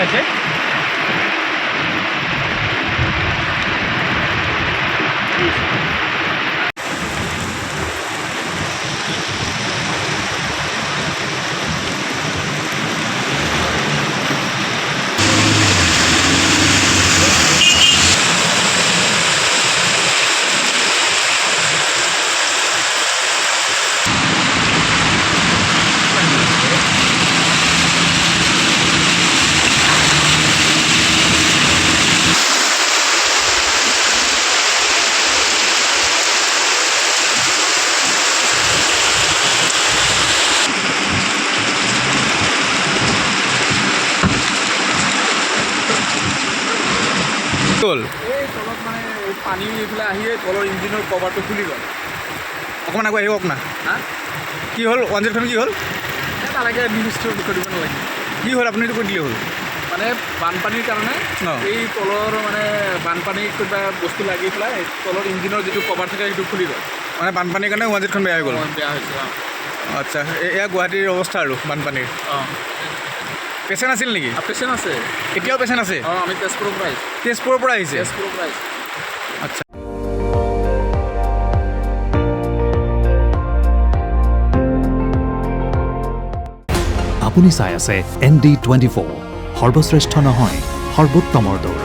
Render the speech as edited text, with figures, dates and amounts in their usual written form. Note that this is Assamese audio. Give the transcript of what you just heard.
আছে হ'ল এই তলত মানে পানী এইফালে আহিয়ে তলৰ ইঞ্জিনৰ কভাৰটো খুলি গ'ল। অকণমান আগুৱাই আহিব আপোনাৰ হা কি হ'ল 108 কি হ'ল নালাগে নিউজটো কৰিব নালাগে। কি হ'ল আপুনি এইটো কৈ দিলে হ'ল মানে বানপানীৰ কাৰণে অঁ। এই তলৰ মানে বানপানী কিবা বস্তু লাগি পেলাই তলৰ ইঞ্জিনৰ যিটো কভাৰ থাকে সেইটো খুলি গ'ল। মানে বানপানীৰ কাৰণে 108খন বেয়া হৈ গ'ল বেয়া হৈছে। আচ্ছা এয়া গুৱাহাটীৰ অৱস্থা আৰু বানপানীৰ অঁ পেচেণ্ট আছিল নেকি পেচেণ্ট আছে। এতিয়াও পেচেণ্ট আছে অঁ আমি তেজপুৰৰ পৰা আহিছোঁ। তেজপুৰৰ পৰা আহিছে তেজপুৰৰ পৰা আহিছোঁ। আচ্ছা আপুনি চাই আছে ND24 সৰ্বশ্ৰেষ্ঠ নহয় সৰ্বোত্তমৰ দৌৰ